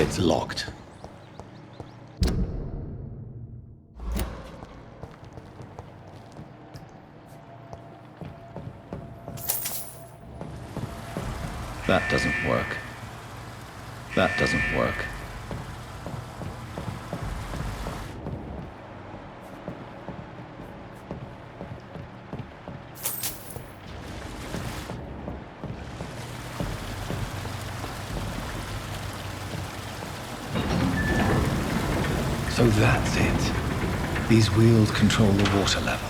It's locked. That doesn't work. That doesn't work. So that's it. These wheels control the water level.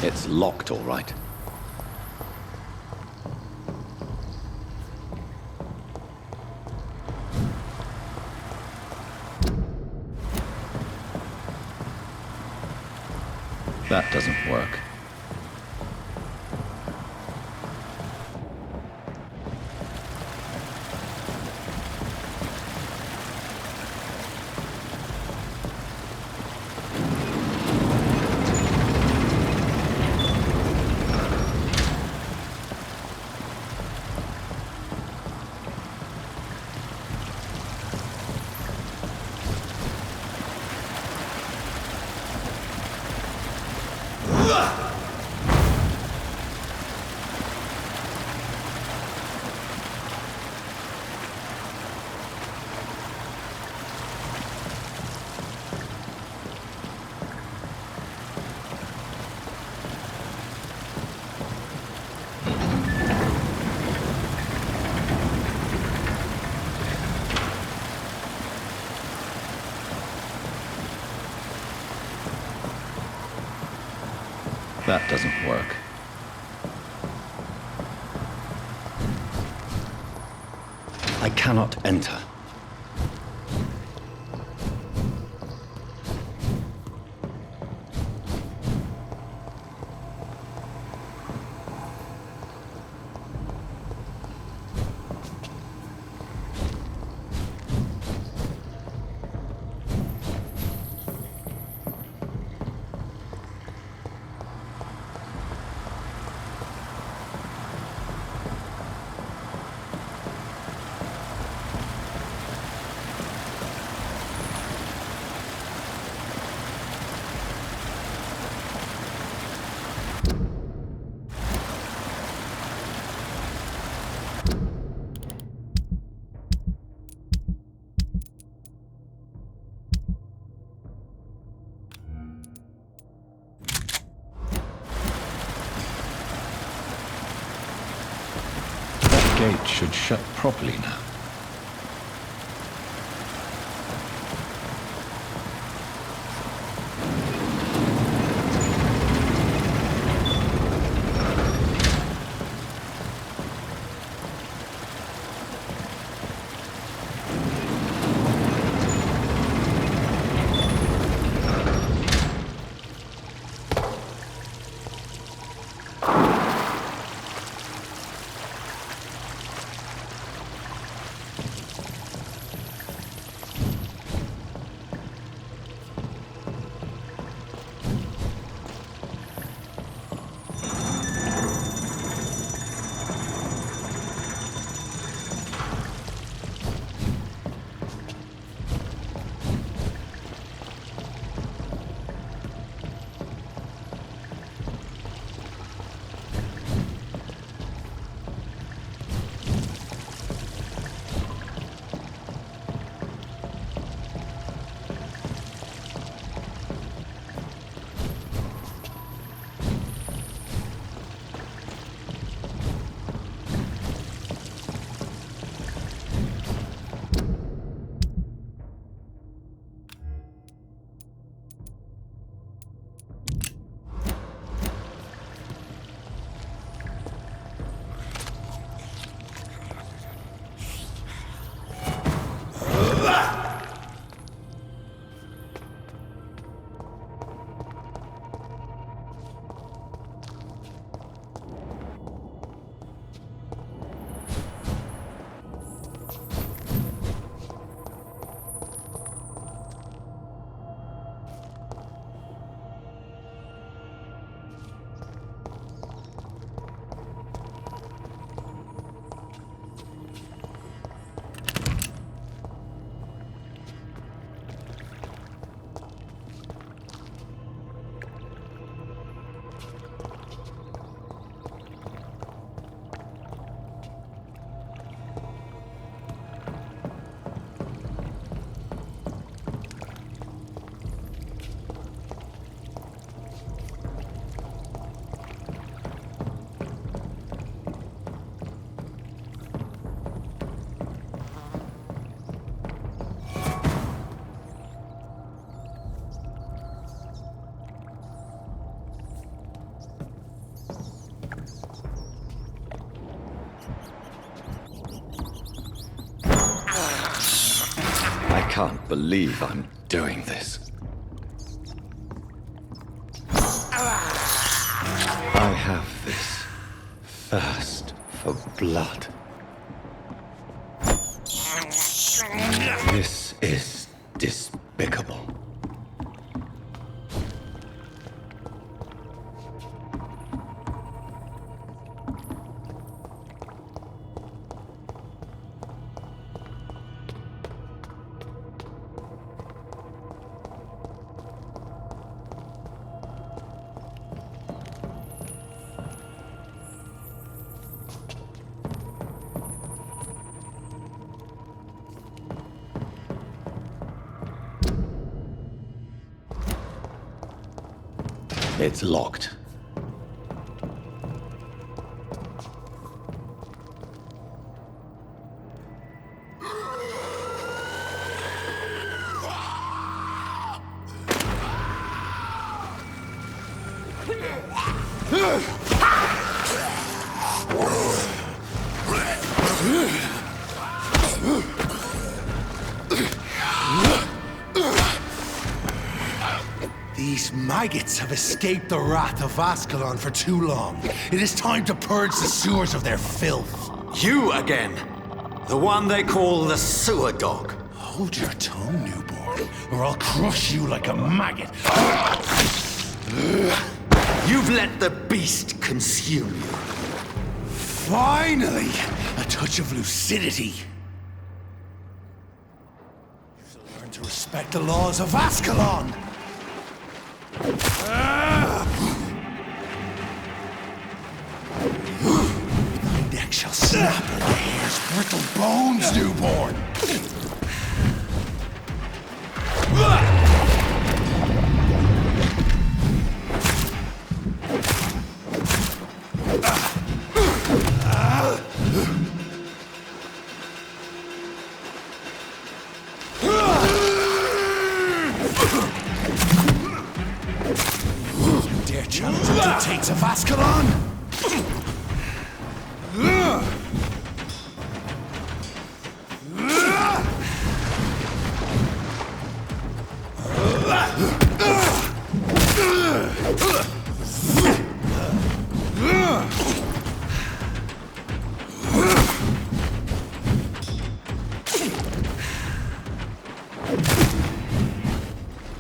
It's locked, all right. That doesn't work. That doesn't work. I cannot enter. gate should shut properly now. I can't believe I'm doing this. I have this thirst for blood. This is despicable. It's locked. These maggots have escaped the wrath of Ascalon for too long. It is time to purge the sewers of their filth. You again! The one they call the sewer dog. Hold your tongue, newborn, or I'll crush you like a maggot. You've let the beast consume you. Finally! A touch of lucidity. You shall learn to respect the laws of Ascalon! Thy neck shall snap like a hare's brittle bones, newborn! challenge the dictates of Ascalon?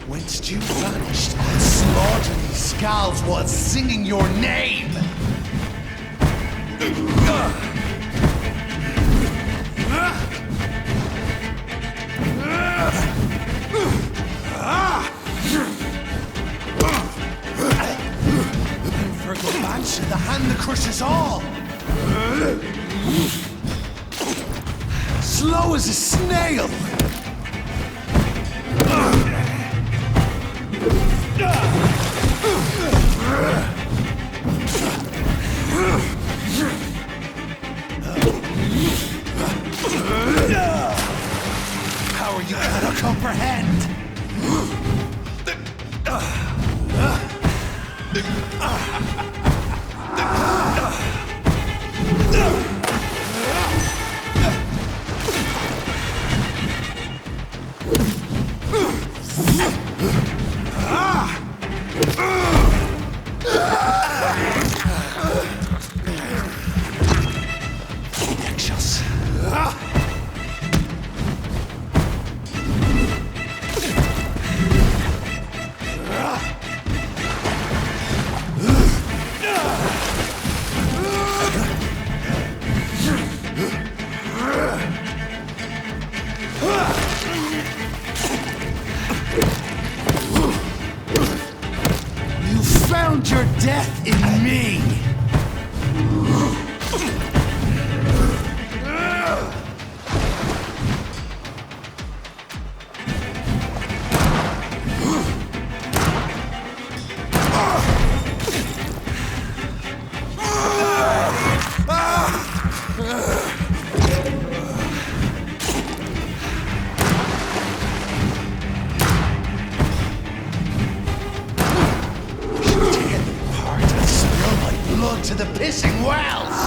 Whence you vanished and slaughtered these scalds while singing your name? For Gabancha, the hand that crushes all! Slow as a snail! Power you cannot comprehend! Nexus. You found your death in me! Blood to the pissing wells!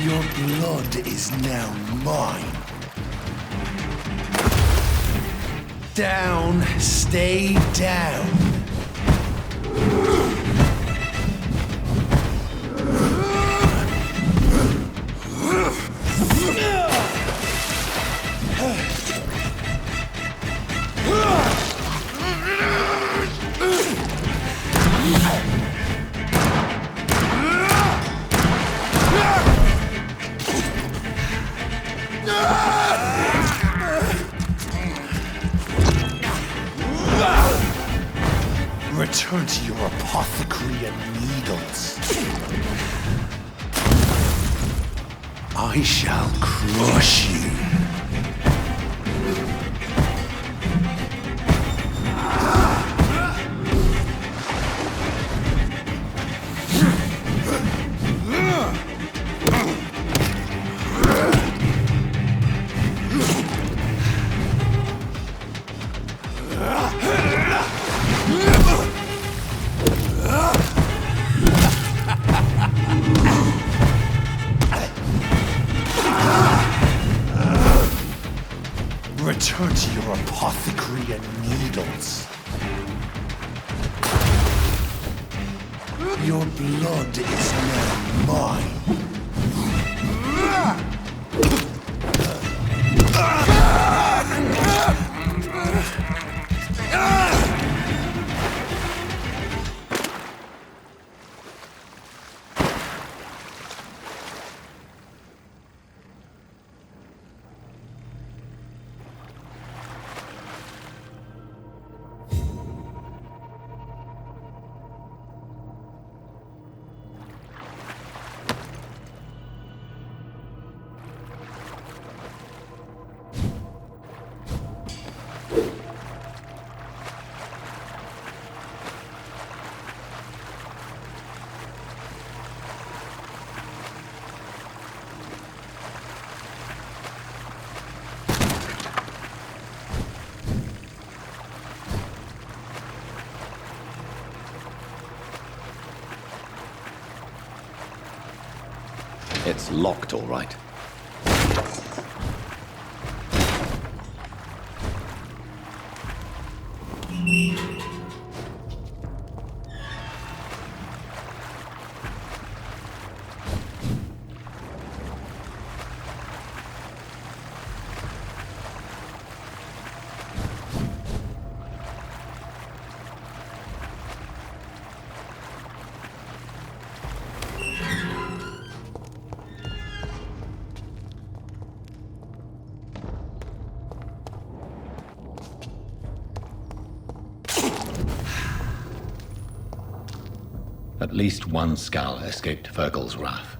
Your blood is now mine. Down, stay down. Return to your apothecary and needles. I shall crush you. Return to your apothecary and needles. Your blood is now mine. It's locked, all right. At least one Skull escaped Fergal's wrath.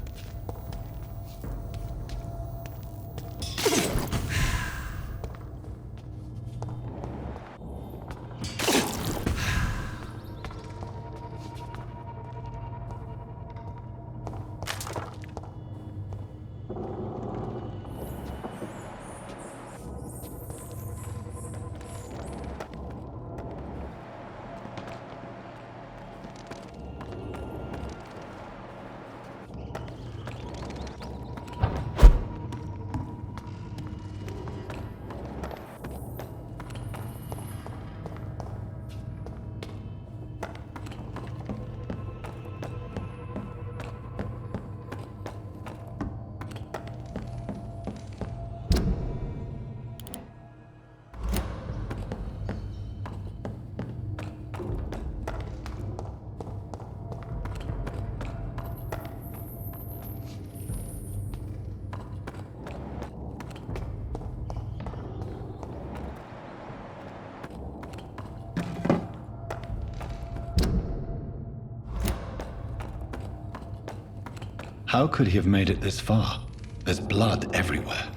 How could he have made it this far? There's blood everywhere.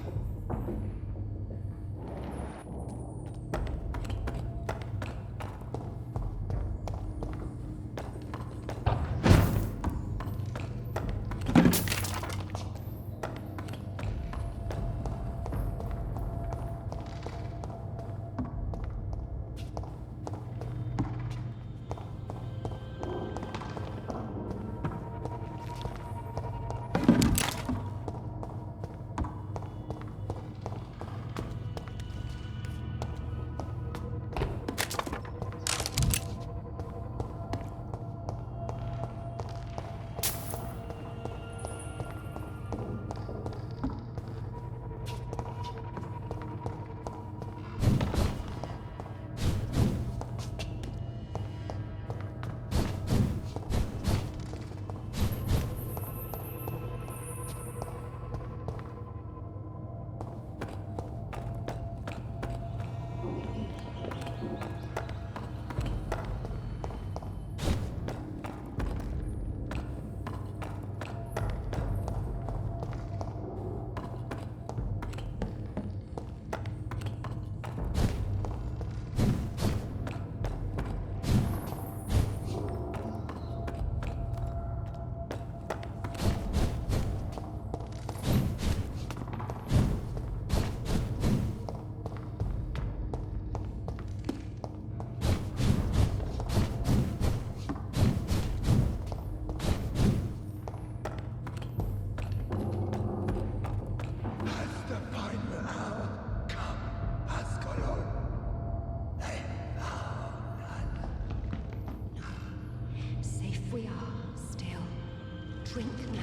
Drink now.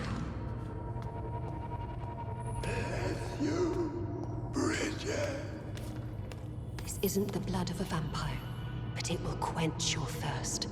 This isn't the blood of a vampire, but it will quench your thirst.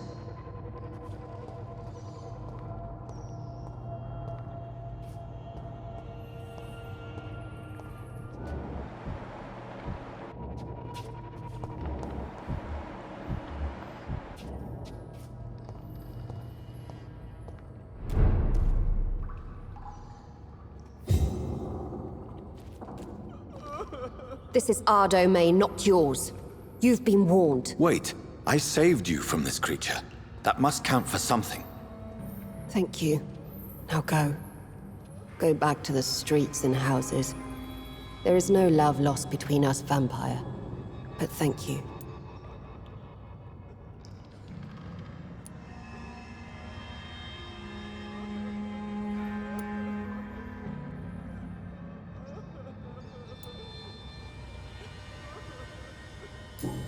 This is our domain, not yours. You've been warned. Wait, I saved you from this creature. That must count for something. Thank you. Now go. Go back to the streets and houses. There is no love lost between us, Vampire. But thank you.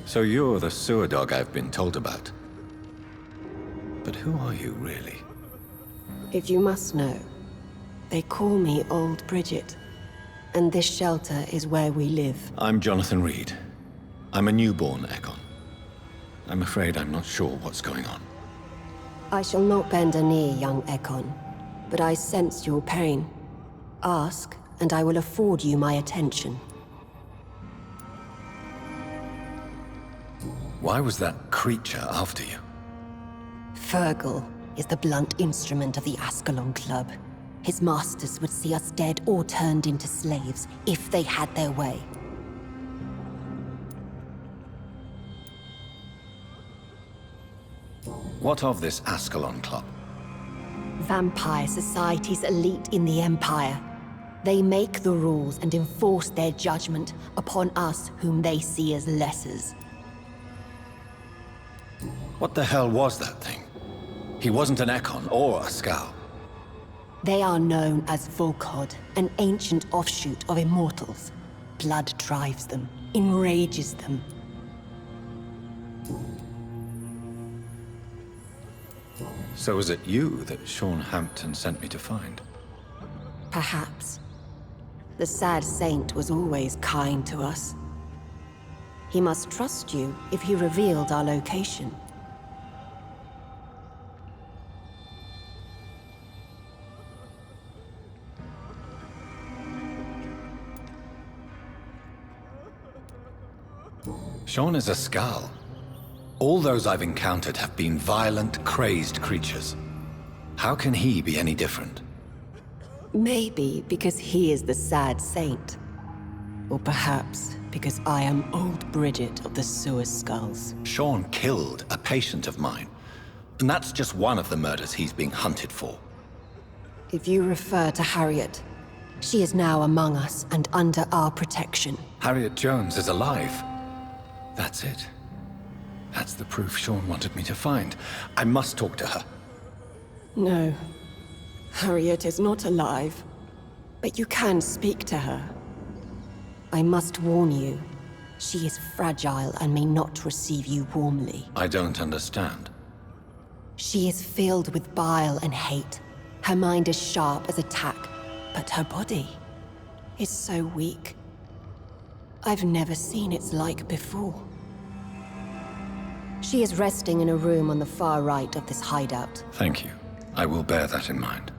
So you're the sewer dog I've been told about. But who are you, really? If you must know, they call me Old Bridget. And this shelter is where we live. I'm Jonathan Reed. I'm a newborn Ekon. I'm afraid I'm not sure what's going on. I shall not bend a knee, young Ekon, but I sense your pain. Ask, and I will afford you my attention. Why was that creature after you? Fergal is the blunt instrument of the Ascalon Club. His masters would see us dead or turned into slaves if they had their way. What of this Ascalon Club? Vampire society's elite in the Empire. They make the rules and enforce their judgment upon us whom they see as lessers. What the hell was that thing? He wasn't an Ekon or a Scow. They are known as Volkod, an ancient offshoot of immortals. Blood drives them, enrages them. So was it you that Sean Hampton sent me to find? Perhaps. The sad saint was always kind to us. He must trust you if he revealed our location. Sean is a Scow. All those I've encountered have been violent, crazed creatures. How can he be any different? Maybe because he is the sad saint. Or perhaps because I am Old Bridget of the Sewer Skulls. Sean killed a patient of mine. And that's just one of the murders he's being hunted for. If you refer to Harriet, she is now among us and under our protection. Harriet Jones is alive. That's it. That's the proof Sean wanted me to find. I must talk to her. No. Harriet is not alive. But you can speak to her. I must warn you, she is fragile and may not receive you warmly. I don't understand. She is filled with bile and hate. Her mind is sharp as a tack, but her body is so weak. I've never seen its like before. She is resting in a room on the far right of this hideout. Thank you. I will bear that in mind.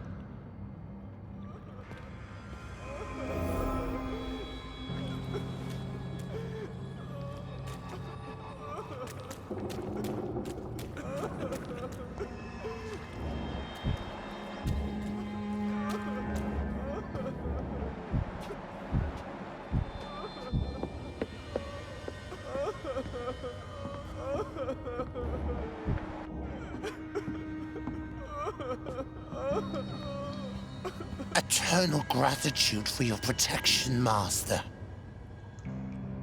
Eternal gratitude for your protection, Master.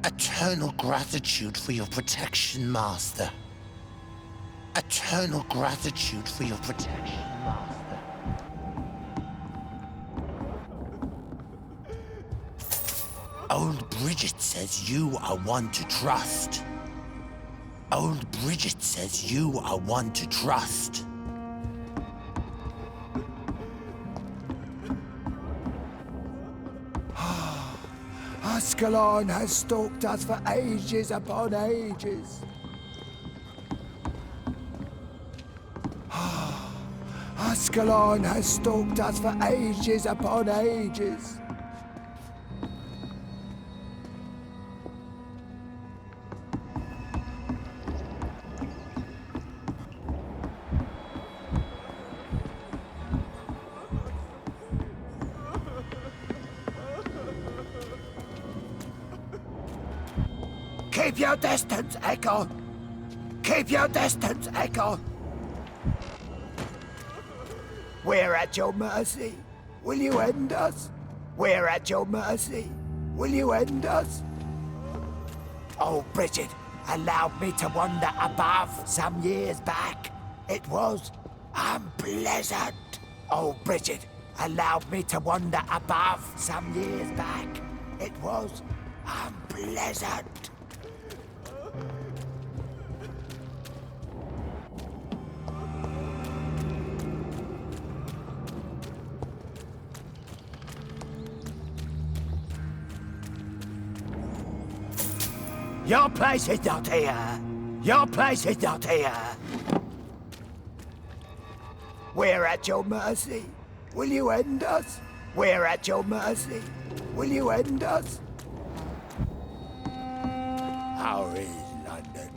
Eternal gratitude for your protection, Master. Eternal gratitude for your protection, Master. Old Bridget says you are one to trust. Old Bridget says you are one to trust. Ascalon has stalked us for ages upon ages. Ascalon has stalked us for ages upon ages. Keep your distance, Echo. Keep your distance, Echo. We're at your mercy. Will you end us? We're at your mercy. Will you end us? Oh, Bridget allowed me to wander above some years back. It was unpleasant. Oh, Bridget allowed me to wander above some years back. It was unpleasant. Your place is not here. Your place is not here. We're at your mercy. Will you end us? We're at your mercy. Will you end us? How is London?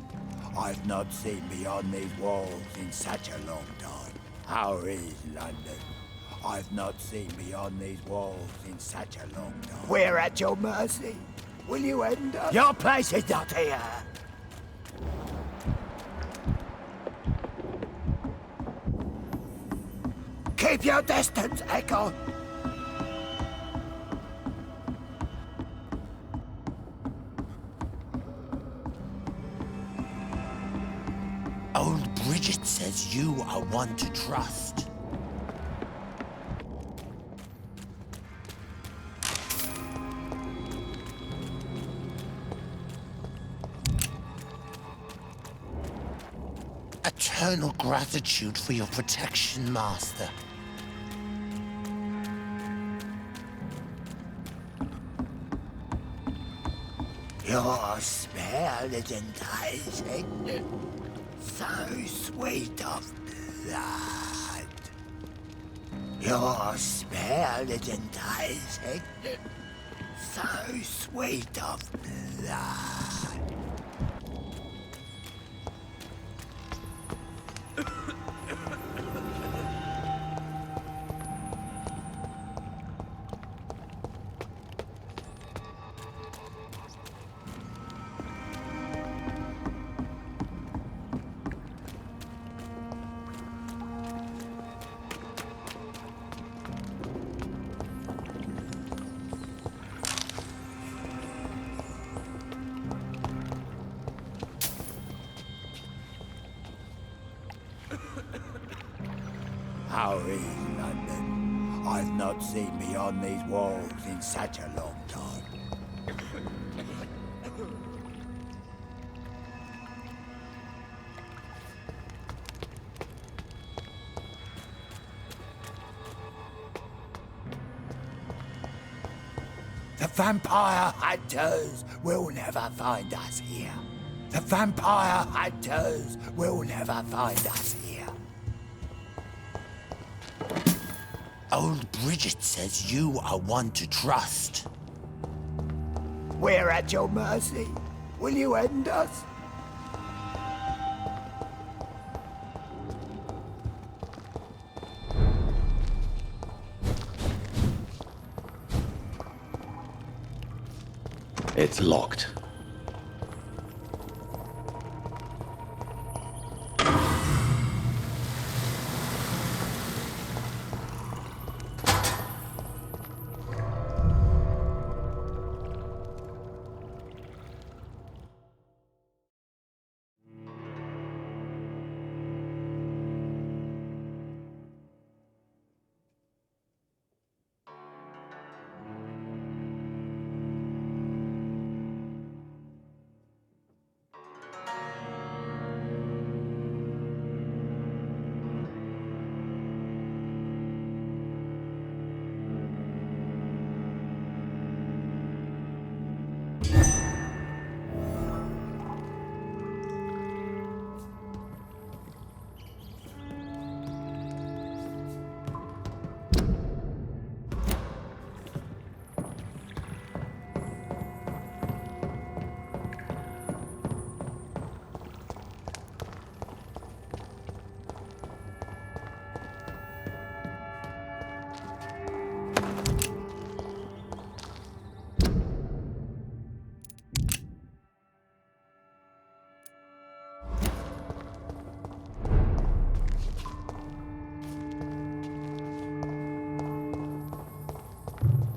I've not seen beyond these walls in such a long time. How is London? I've not seen beyond these walls in such a long time. We're at your mercy. Will you end us? Your place is not here. Keep your distance, Echo. Old Bridget says you are one to trust. Eternal gratitude for your protection, Master. Your smell is enticing. So sweet of blood. Your smell is enticing. So sweet of blood. How is London? I've not seen beyond these walls in such a long time. The vampire hunters will never find us here. The vampire hunters will never find us here. Old Bridget says you are one to trust. We're at your mercy. Will you end us? It's locked.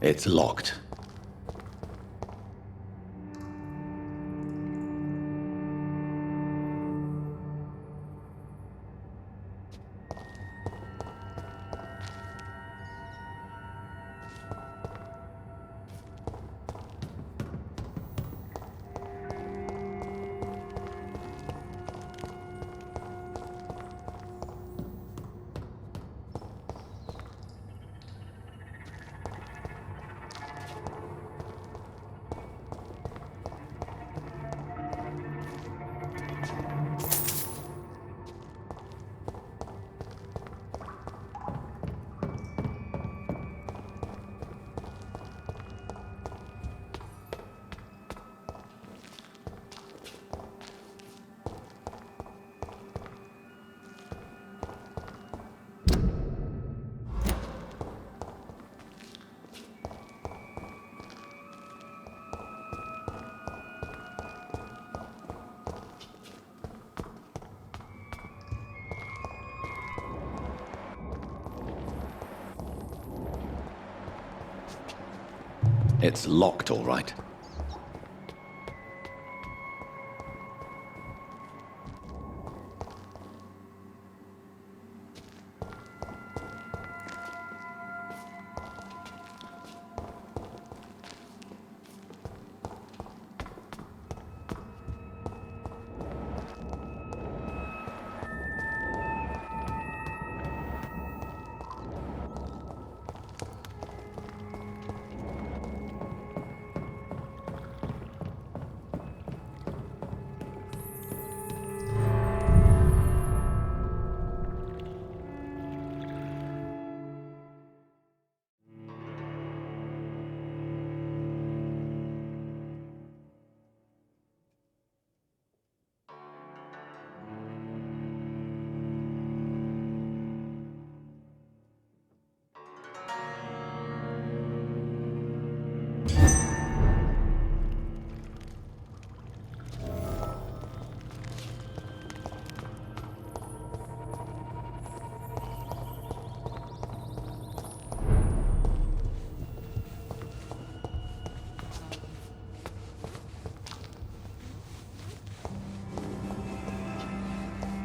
It's locked. It's locked, all right.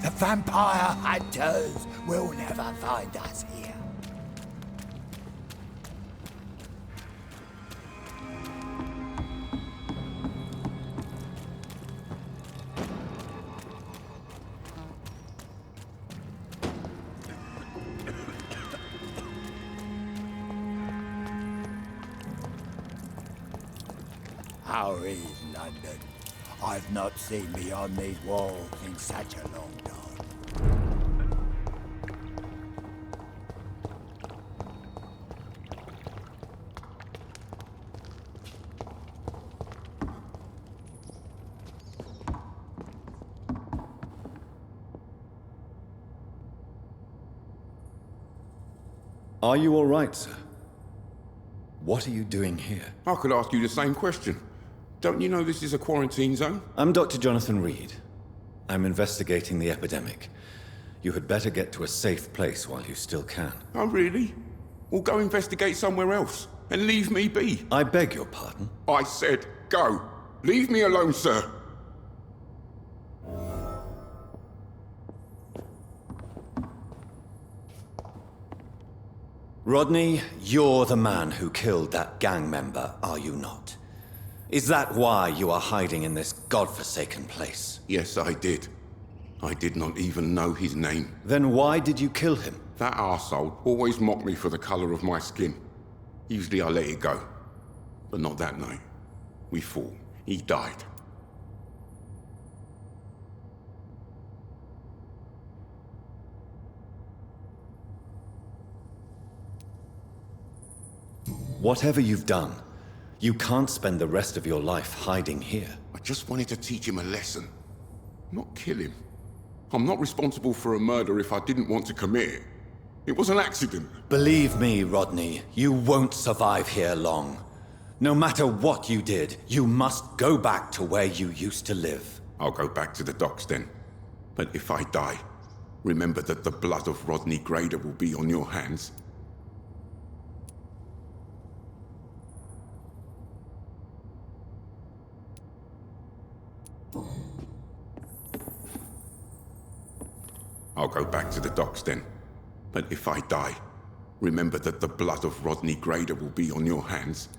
The vampire hunters will never find us here. How is London? I've not seen beyond these walls in such a long time. Are you all right, sir? What are you doing here? I could ask you the same question. Don't you know this is a quarantine zone? I'm Dr. Jonathan Reed. I'm investigating the epidemic. You had better get to a safe place while you still can. Oh, really? Well, go investigate somewhere else and leave me be. I beg your pardon? I said go. Leave me alone, sir. Rodney, you're the man who killed that gang member, are you not? Is that why you are hiding in this godforsaken place? Yes, I did. I did not even know his name. Then why did you kill him? That arsehole always mocked me for the color of my skin. Usually I let it go. But not that night. We fought. He died. Whatever you've done, you can't spend the rest of your life hiding here. I just wanted to teach him a lesson. Not kill him. I'm not responsible for a murder if I didn't want to commit it. It was an accident. Believe me, Rodney, you won't survive here long. No matter what you did, you must go back to where you used to live. I'll go back to the docks then. But if I die, remember that the blood of Rodney Grader will be on your hands. I'll go back to the docks then. But if I die, remember that the blood of Rodney Grader will be on your hands.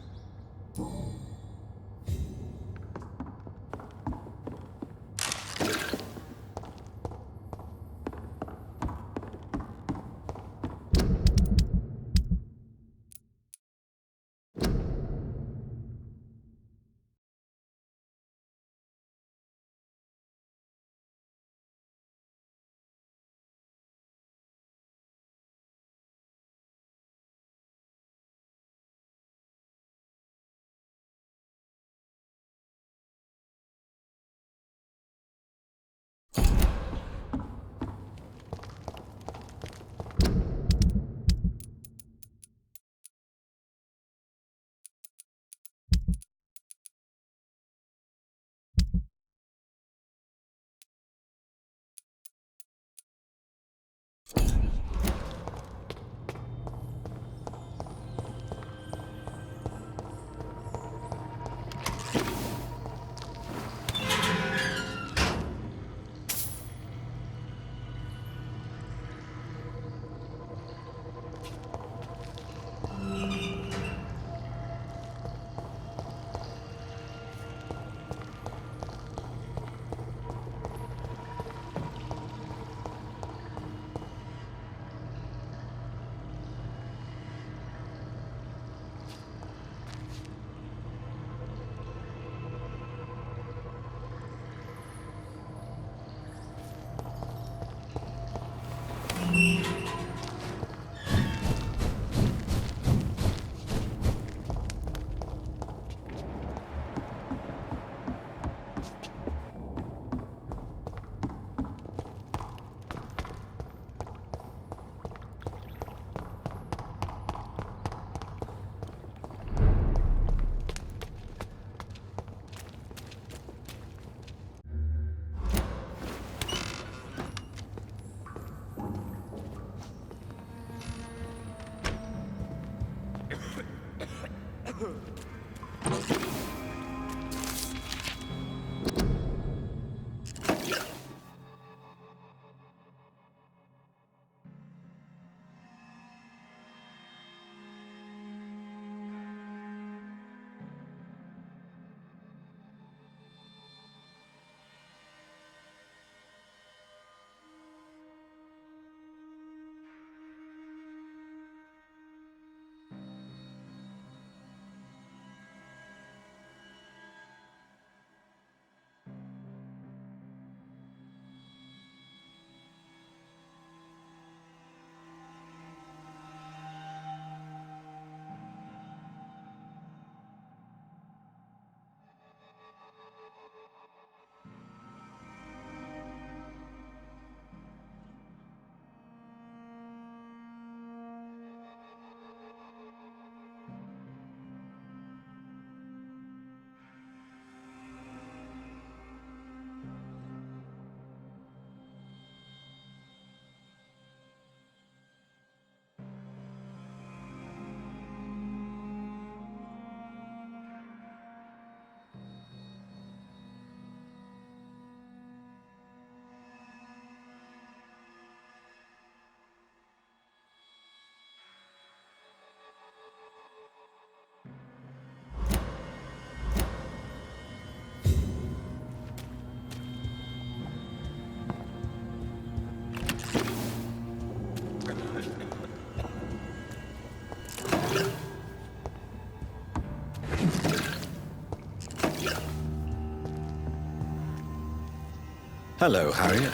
Hello, Harriet.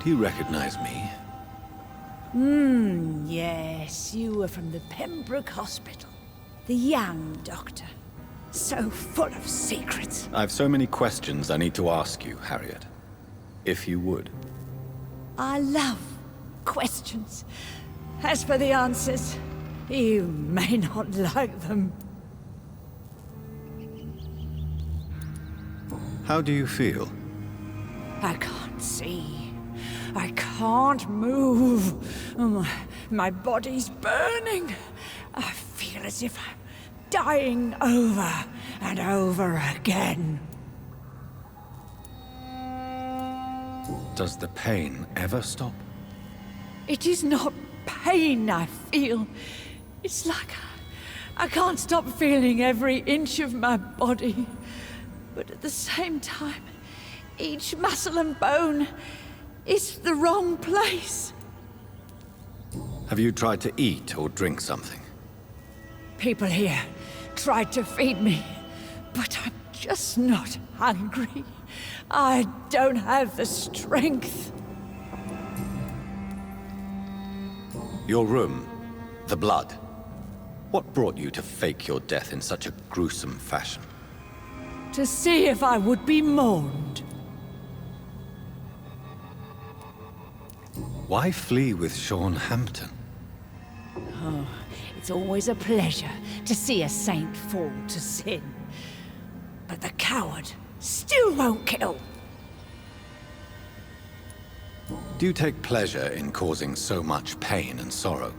Do you recognize me? Yes, you were from the Pembroke Hospital. The young doctor. So full of secrets. I have so many questions I need to ask you, Harriet. If you would. I love questions. As for the answers, you may not like them. How do you feel? I can't see. I can't move. My body's burning. I feel as if I'm dying over and over again. Does the pain ever stop? It is not pain I feel. It's like I can't stop feeling every inch of my body. But at the same time, each muscle and bone is the wrong place. Have you tried to eat or drink something? People here tried to feed me, but I'm just not hungry. I don't have the strength. Your room, the blood. What brought you to fake your death in such a gruesome fashion? To see if I would be mourned. Why flee with Sean Hampton? It's always a pleasure to see a saint fall to sin. But the coward still won't kill. Do you take pleasure in causing so much pain and sorrow?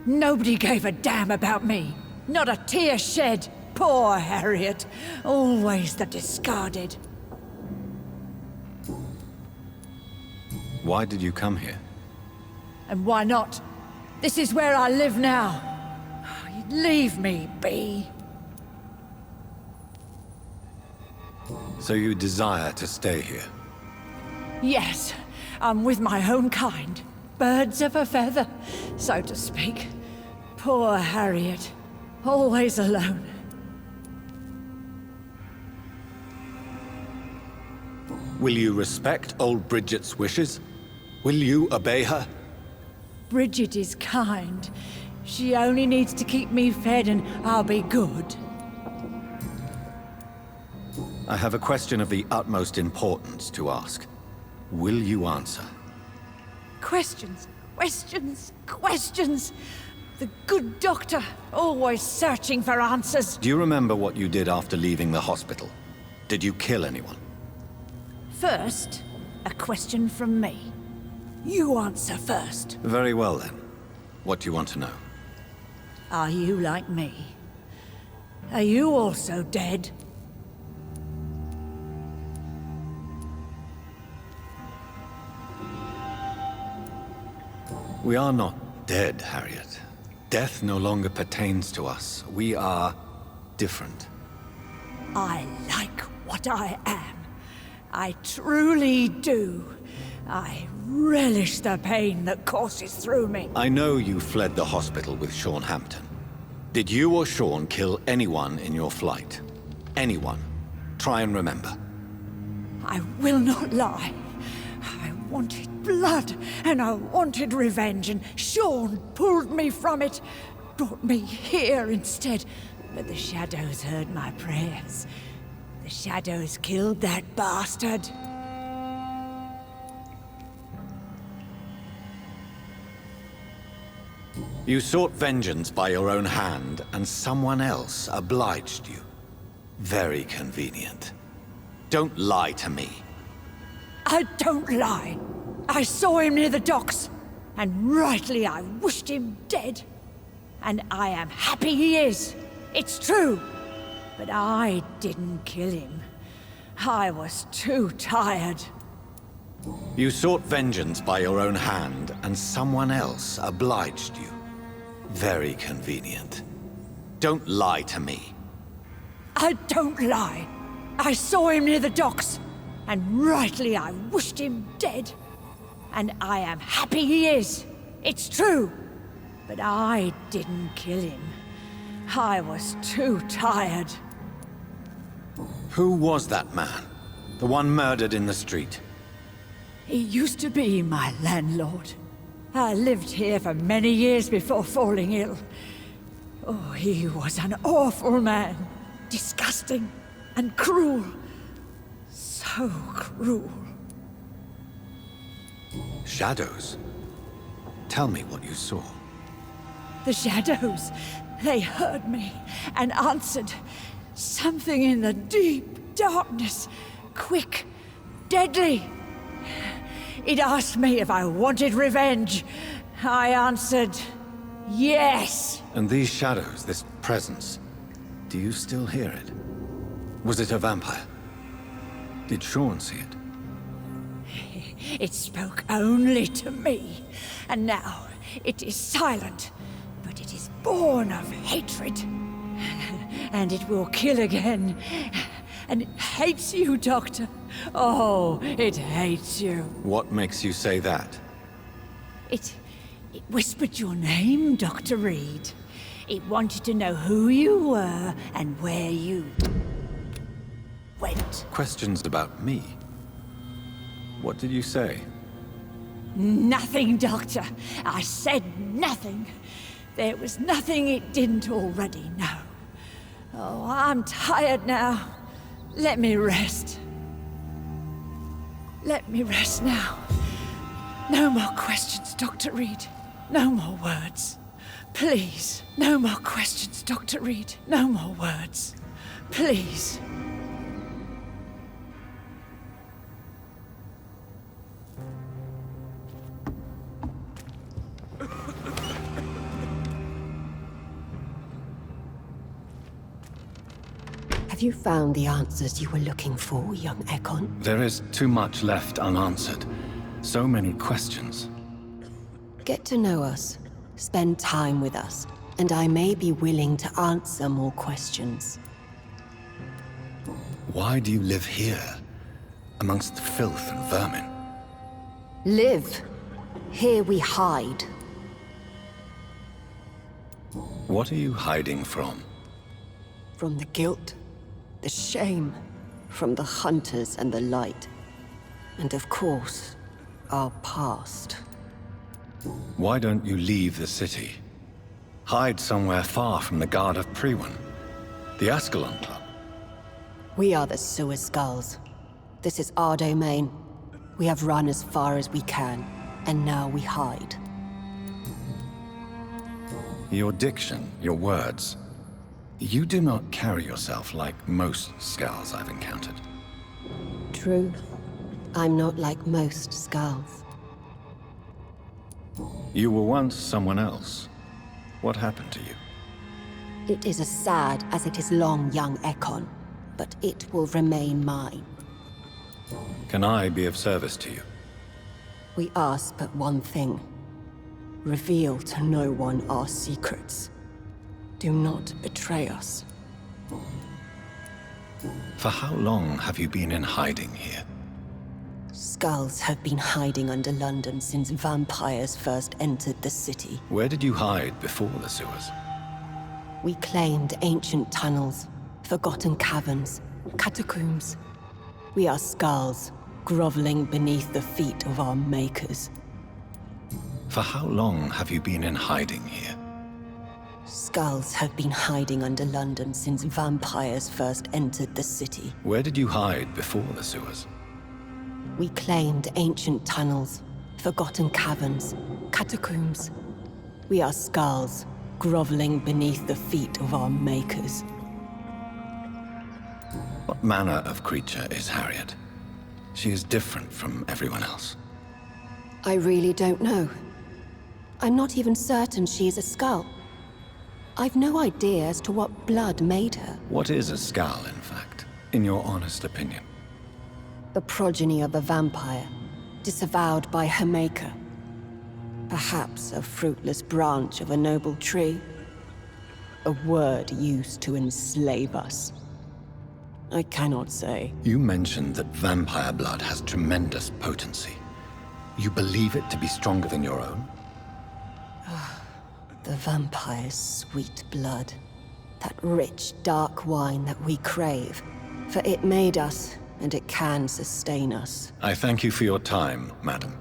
Nobody gave a damn about me. Not a tear shed. Poor Harriet. Always the discarded. Why did you come here? And why not? This is where I live now. Leave me be. So you desire to stay here? Yes, I'm with my own kind. Birds of a feather, so to speak. Poor Harriet. Always alone. Will you respect old Bridget's wishes? Will you obey her? Bridget is kind. She only needs to keep me fed and I'll be good. I have a question of the utmost importance to ask. Will you answer? Questions, questions, questions. The good doctor, always searching for answers. Do you remember what you did after leaving the hospital? Did you kill anyone? First, a question from me. You answer first. Very well then. What do you want to know? Are you like me? Are you also dead? We are not dead, Harriet. Death no longer pertains to us. We are different. I like what I am. I truly do. I relish the pain that courses through me. I know you fled the hospital with Sean Hampton. Did you or Sean kill anyone in your flight? Anyone? Try and remember. I will not lie. I wanted blood, and I wanted revenge, and Sean pulled me from it, brought me here instead. But the shadows heard my prayers. The shadows killed that bastard. You sought vengeance by your own hand, and someone else obliged you. Very convenient. Don't lie to me. I don't lie. I saw him near the docks, and rightly I wished him dead. And I am happy he is. It's true. But I didn't kill him. I was too tired. You sought vengeance by your own hand, and someone else obliged you. Very convenient. Don't lie to me. I don't lie. I saw him near the docks, and rightly I wished him dead. And I am happy he is. It's true. But I didn't kill him. I was too tired. Who was that man? The one murdered in the street? He used to be my landlord. I lived here for many years before falling ill. Oh, he was an awful man. Disgusting and cruel. So cruel. Shadows? Tell me what you saw. The shadows, they heard me and answered. Something in the deep darkness. Quick, deadly. It asked me if I wanted revenge. I answered, yes. And these shadows, this presence, do you still hear it? Was it a vampire? Did Sean see it? It spoke only to me, and now it is silent, but it is born of hatred. And it will kill again. And it hates you, Doctor. Oh, it hates you. What makes you say that? It whispered your name, Dr. Reed. It wanted to know who you were and where you went. Questions about me? What did you say? Nothing, Doctor. I said nothing. There was nothing it didn't already know. Oh, I'm tired now. Let me rest. Let me rest now. No more questions, Dr. Reed. No more words. Please. No more questions, Dr. Reed. No more words. Please. Have you found the answers you were looking for, young Ekon? There is too much left unanswered. So many questions. Get to know us. Spend time with us. And I may be willing to answer more questions. Why do you live here, amongst the filth and vermin? Live. Here we hide. What are you hiding from? From the guilt, the shame, from the hunters and the light. And of course, our past. Why don't you leave the city? Hide somewhere far from the Guard of Priwen, the Ascalon Club. We are the Sewer Skulls. This is our domain. We have run as far as we can, and now we hide. Your diction, your words. You do not carry yourself like most Skulls I've encountered. True. I'm not like most Skulls. You were once someone else. What happened to you? It is as sad as it is long, young Ekon, but it will remain mine. Can I be of service to you? We ask but one thing. Reveal to no one our secrets. Do not betray us. For how long have you been in hiding here? Skulls have been hiding under London since vampires first entered the city. Where did you hide before the sewers? We claimed ancient tunnels, forgotten caverns, catacombs. We are skulls, groveling beneath the feet of our makers. For how long have you been in hiding here? Skulls have been hiding under London since vampires first entered the city. Where did you hide before the sewers? We claimed ancient tunnels, forgotten caverns, catacombs. We are skulls, groveling beneath the feet of our makers. What manner of creature is Harriet? She is different from everyone else. I really don't know. I'm not even certain she is a skull. I've no idea as to what blood made her. What is a skull, in fact, in your honest opinion? The progeny of a vampire, disavowed by her maker. Perhaps a fruitless branch of a noble tree. A word used to enslave us. I cannot say. You mentioned that vampire blood has tremendous potency. You believe it to be stronger than your own? The vampire's sweet blood. That rich, dark wine that we crave. For it made us, and it can sustain us. I thank you for your time, madam.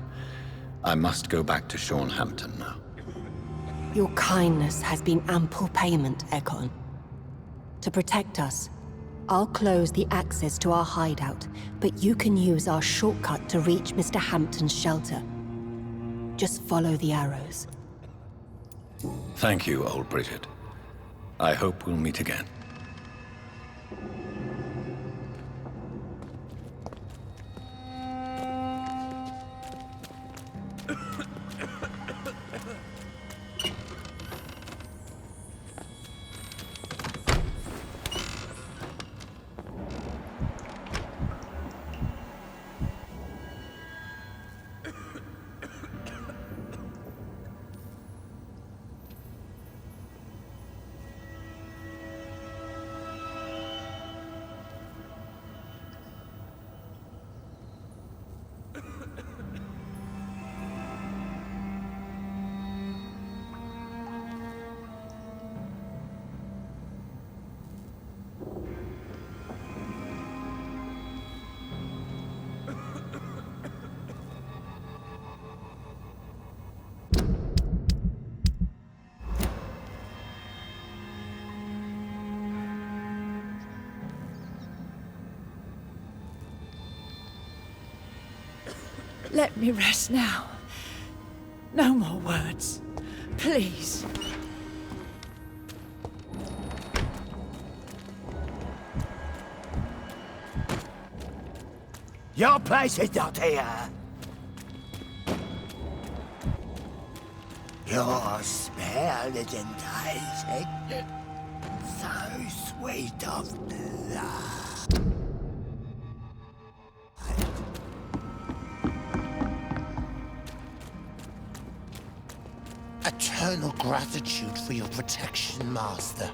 I must go back to Shornhampton now. Your kindness has been ample payment, Ekon. To protect us, I'll close the access to our hideout, but you can use our shortcut to reach Mr. Hampton's shelter. Just follow the arrows. Thank you, old Bridget. I hope we'll meet again. Let me rest now. No more words. Please. Your place is not here. Your smell is enticing. So sweet of blood. Eternal gratitude for your protection, Master.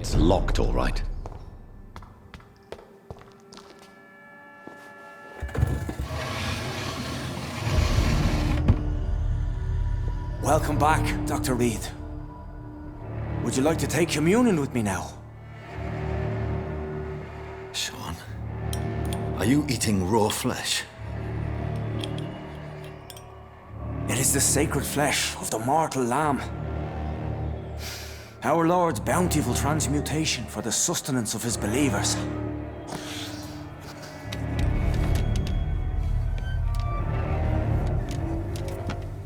It's locked, all right. Welcome back, Dr. Reed. Would you like to take communion with me now? Sean, are you eating raw flesh? It is the sacred flesh of the mortal lamb. Our Lord's bountiful transmutation for the sustenance of his believers.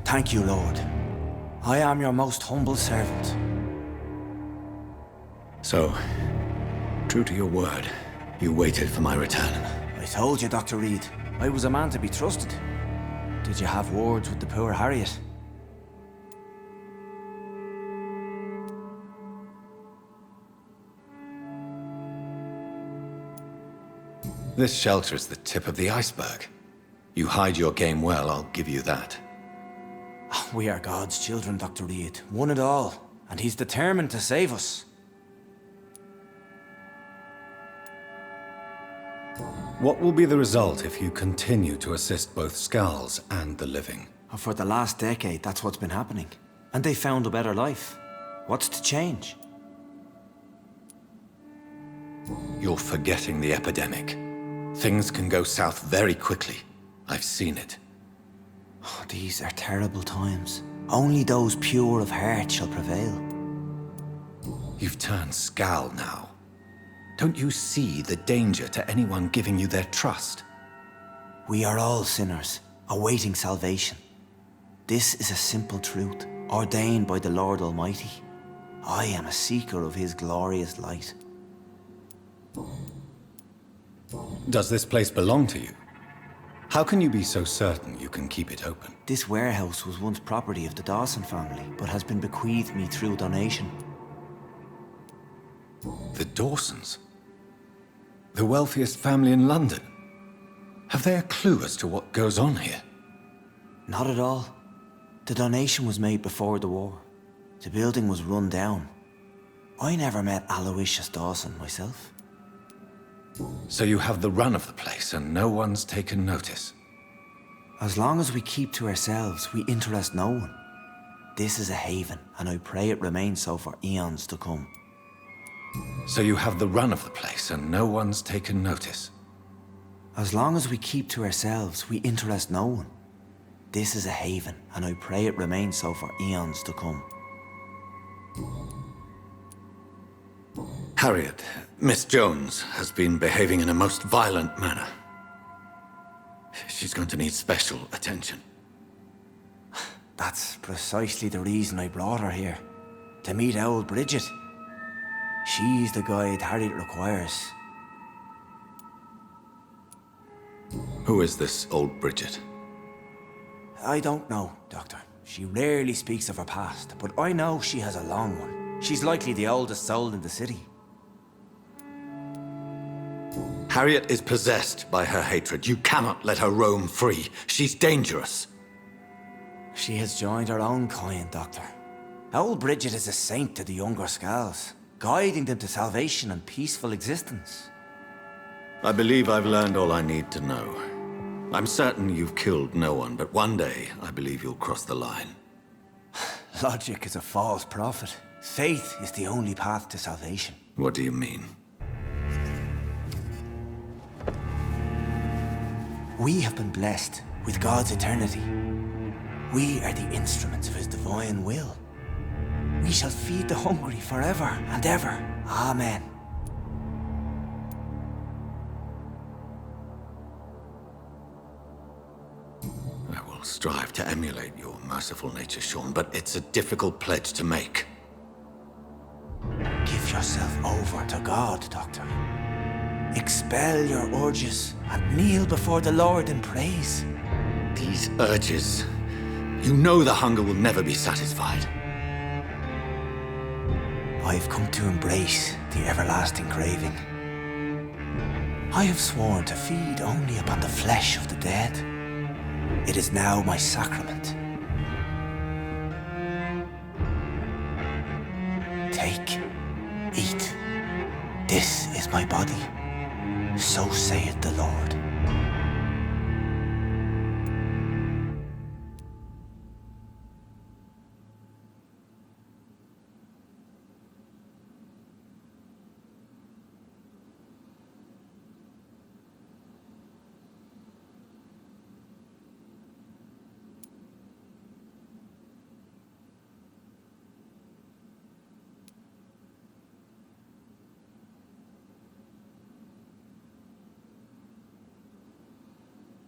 Thank you, Lord. I am your most humble servant. So, true to your word, you waited for my return. I told you, Dr. Reed, I was a man to be trusted. Did you have words with the poor Harriet? This shelter is the tip of the iceberg. You hide your game well, I'll give you that. We are God's children, Dr. Reed, one and all, and he's determined to save us. What will be the result if you continue to assist both Skulls and the living? For the last decade, that's what's been happening. And they found a better life. What's to change? You're forgetting the epidemic. Things can go south very quickly. I've seen it. Oh, these are terrible times. Only those pure of heart shall prevail. You've turned Skull now. Don't you see the danger to anyone giving you their trust? We are all sinners, awaiting salvation. This is a simple truth, ordained by the Lord Almighty. I am a seeker of his glorious light. Does this place belong to you? How can you be so certain you can keep it open? This warehouse was once property of the Dawson family, but has been bequeathed me through donation. The Dawsons? The wealthiest family in London? Have they a clue as to what goes on here? Not at all. The donation was made before the war. The building was run down. I never met Aloysius Dawson myself. So you have the run of the place and no one's taken notice? As long as we keep to ourselves, we interest no one. This is a haven, and I pray it remains so for eons to come. So you have the run of the place and no one's taken notice? As long as we keep to ourselves, we interest no one. This is a haven, and I pray it remains so for eons to come. Harriet, Miss Jones has been behaving in a most violent manner. She's going to need special attention. That's precisely the reason I brought her here. To meet old Bridget. She's the guide Harriet requires. Who is this old Bridget? I don't know, Doctor. She rarely speaks of her past, but I know she has a long one. She's likely the oldest soul in the city. Harriet is possessed by her hatred. You cannot let her roam free. She's dangerous. She has joined her own kind, Doctor. Old Bridget is a saint to the younger Skulls, guiding them to salvation and peaceful existence. I believe I've learned all I need to know. I'm certain you've killed no one, but one day I believe you'll cross the line. Logic is a false prophet. Faith is the only path to salvation. What do you mean? We have been blessed with God's eternity. We are the instruments of his divine will. We shall feed the hungry forever and ever. Amen. I will strive to emulate your merciful nature, Sean, but it's a difficult pledge to make. Give yourself over to God, Doctor. Expel your urges and kneel before the Lord in praise. These urges. You know the hunger will never be satisfied. I've come to embrace the everlasting craving. I have sworn to feed only upon the flesh of the dead. It is now my sacrament. Take, eat. This is my body. So saith the Lord.